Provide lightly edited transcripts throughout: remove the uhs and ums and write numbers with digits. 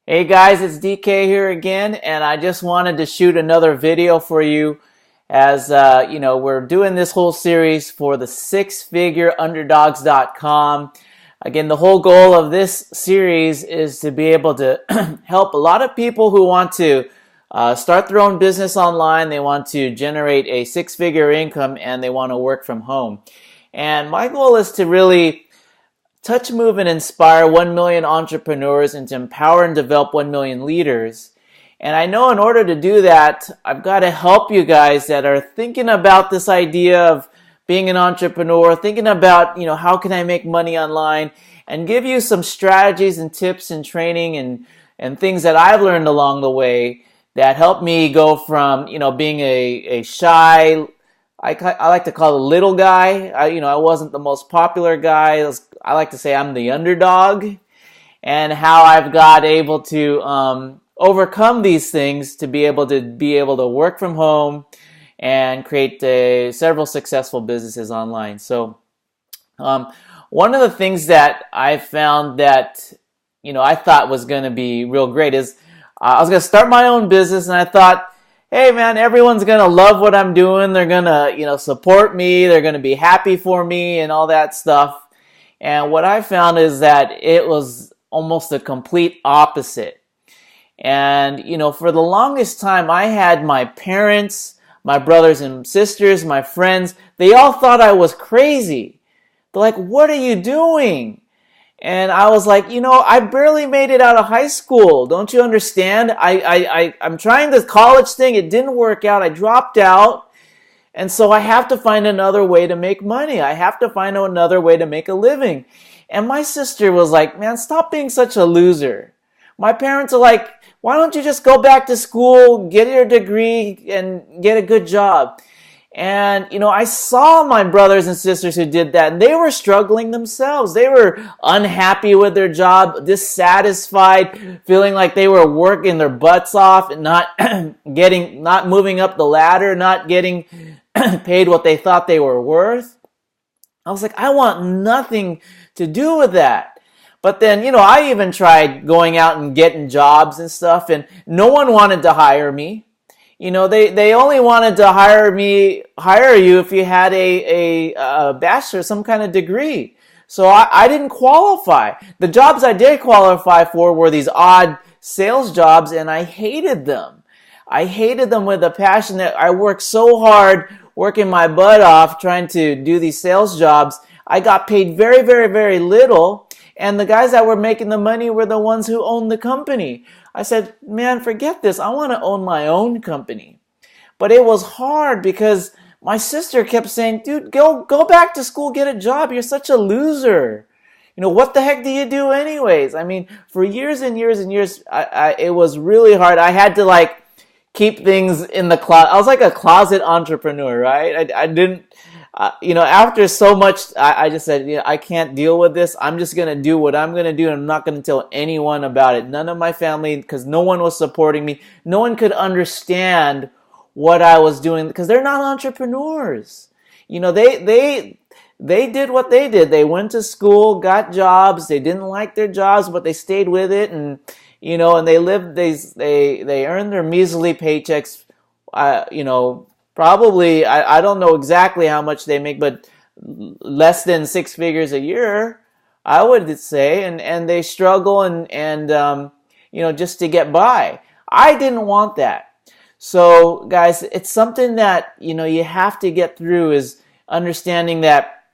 Hey guys, it's DK here again, and I just wanted to shoot another video for you as we're doing this whole series for the six-figure underdogs.com. Again, the whole goal of this series is to be able to help a lot of people who want to start their own business online. They want to generate a six-figure income and they want to work from home. And my goal is to really touch, move, and inspire 1 million entrepreneurs and to empower and develop 1 million leaders. And I know in order to do that, I've got to help you guys that are thinking about this idea of being an entrepreneur, thinking about, how can I make money online, and give you some strategies and tips and training and things that I've learned along the way that helped me go from, being a shy, I like to call it a little guy. I wasn't the most popular guy. I like to say I'm the underdog, and how I've got able to overcome these things to be able to work from home and create several successful businesses online. So one of the things that I found that I thought was going to be real great is I was going to start my own business, and I thought, hey man, everyone's going to love what I'm doing. They're going to, support me. They're going to be happy for me and all that stuff. And what I found is that it was almost the complete opposite. And, for the longest time, I had my parents, my brothers and sisters, my friends, they all thought I was crazy. They're like, what are you doing? And I was like, I barely made it out of high school. Don't you understand? I'm trying this college thing. It didn't work out. I dropped out. And so I have to find another way to make money. I have to find another way to make a living. And my sister was like, man, stop being such a loser. My parents are like, why don't you just go back to school, get your degree, and get a good job? And, I saw my brothers and sisters who did that, and they were struggling themselves. They were unhappy with their job, dissatisfied, feeling like they were working their butts off and not not moving up the ladder, not getting paid what they thought they were worth. I was like, I want nothing to do with that. But then, I even tried going out and getting jobs and stuff, and no one wanted to hire me. They only wanted to hire you if you had a bachelor, some kind of degree. So I didn't qualify. The jobs I did qualify for were these odd sales jobs, and I hated them. I hated them with a passion. That I worked so hard, working my butt off, trying to do these sales jobs. I got paid very, very, very little, and the guys that were making the money were the ones who owned the company. I said, man, forget this. I want to own my own company. But it was hard because my sister kept saying, dude, go back to school, get a job. You're such a loser. What the heck do you do anyways? I mean, for years and years and years, it was really hard. I had to keep things in the closet. I was like a closet entrepreneur, right? I didn't, after so much, I just said, I can't deal with this. I'm just going to do what I'm going to do, and I'm not going to tell anyone about it. None of my family, because no one was supporting me. No one could understand what I was doing because they're not entrepreneurs. They did what they did. They went to school, got jobs. They didn't like their jobs, but they stayed with it, and and they lived. They earned their measly paychecks. Probably, I don't know exactly how much they make, but less than six figures a year, I would say, and they struggle and just to get by. I didn't want that. So guys, it's something that, you have to get through, is understanding that,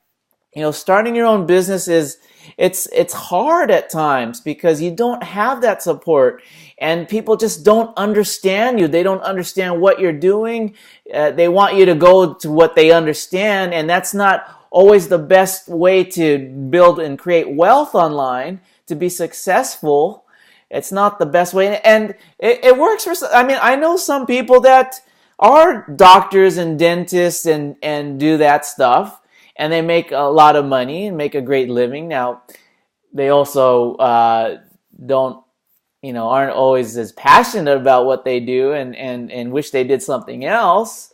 starting your own business it's hard at times because you don't have that support, and people just don't understand you. They don't understand what you're doing. They want you to go to what they understand, and that's not always the best way to build and create wealth online, to be successful. It's not the best way, and it works for, I know some people that are doctors and dentists and do that stuff, and they make a lot of money and make a great living. Now, they also aren't always as passionate about what they do and wish they did something else.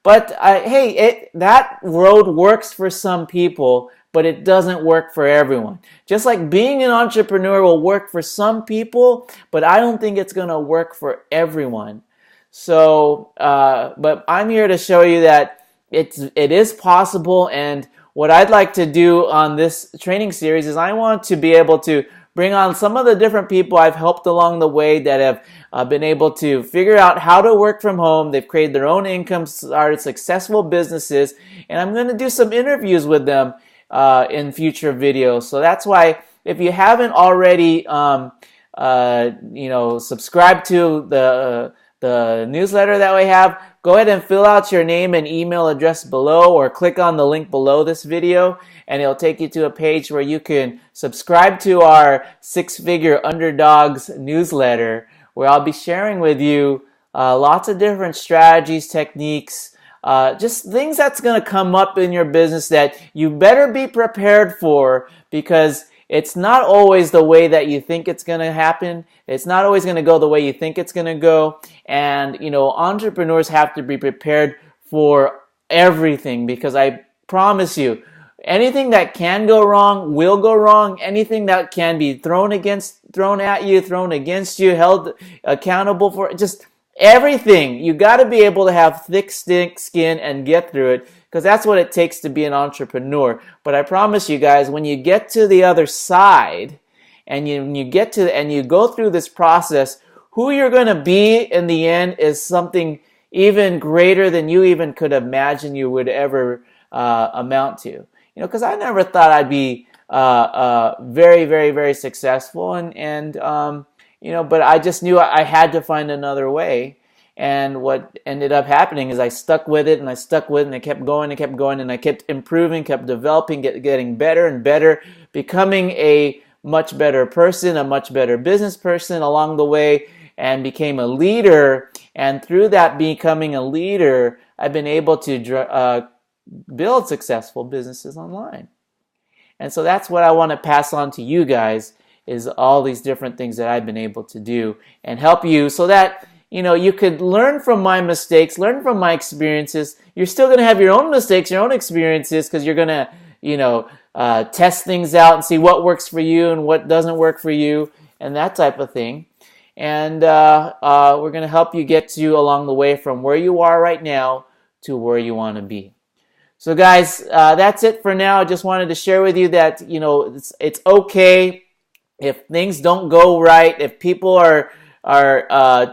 But hey, that road works for some people, but it doesn't work for everyone. Just like being an entrepreneur will work for some people, but I don't think it's going to work for everyone. So, but I'm here to show you that it is possible, and what I'd like to do on this training series is I want to be able to bring on some of the different people I've helped along the way that have been able to figure out how to work from home. They've created their own income, started successful businesses, and I'm going to do some interviews with them in future videos. So that's why if you haven't already, subscribed to the newsletter that we have, go ahead and fill out your name and email address below, or click on the link below this video, and it'll take you to a page where you can subscribe to our Six-Figure Underdogs newsletter, where I'll be sharing with you lots of different strategies, techniques, just things that's going to come up in your business that you better be prepared for, because it's not always the way that you think it's going to happen. It's not always going to go the way you think it's going to go. And, entrepreneurs have to be prepared for everything, because I promise you, anything that can go wrong will go wrong. Anything that can be thrown at you, thrown against you, held accountable for, just everything. You got to be able to have thick skin and get through it, because that's what it takes to be an entrepreneur. But I promise you guys, when you get to the other side and you go through this process, who you're going to be in the end is something even greater than you even could imagine you would ever amount to. Because I never thought I'd be very, very, very successful, but I just knew I had to find another way. And what ended up happening is I stuck with it, and I stuck with it, and I kept going and kept going, and I kept improving, kept developing, getting better and better, becoming a much better person, a much better business person along the way, and became a leader. And through that becoming a leader, I've been able to build successful businesses online. And so that's what I want to pass on to you guys, is all these different things that I've been able to do and help you, so that you could learn from my mistakes, learn from my experiences. You're still going to have your own mistakes, your own experiences, because you're going to, test things out and see what works for you and what doesn't work for you, and that type of thing. And we're going to help you get to along the way from where you are right now to where you want to be. So guys, that's it for now. I just wanted to share with you that, it's okay if things don't go right, if people are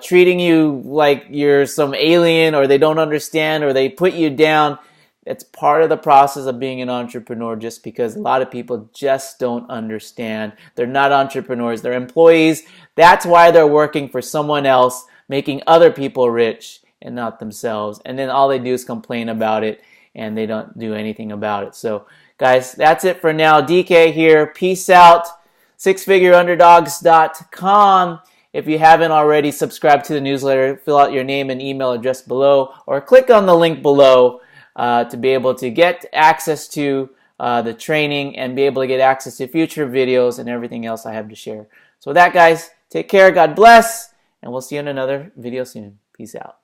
treating you like you're some alien, or they don't understand, or they put you down. It's part of the process of being an entrepreneur, just because a lot of people just don't understand. They're not entrepreneurs, they're employees. That's why they're working for someone else, making other people rich and not themselves. And then all they do is complain about it, and they don't do anything about it. So guys, that's it for now. DK here. Peace out. SixFigureUnderdogs.com. If you haven't already, subscribe to the newsletter, fill out your name and email address below, or click on the link below to be able to get access to the training and be able to get access to future videos and everything else I have to share. So with that, guys, take care, God bless, and we'll see you in another video soon. Peace out.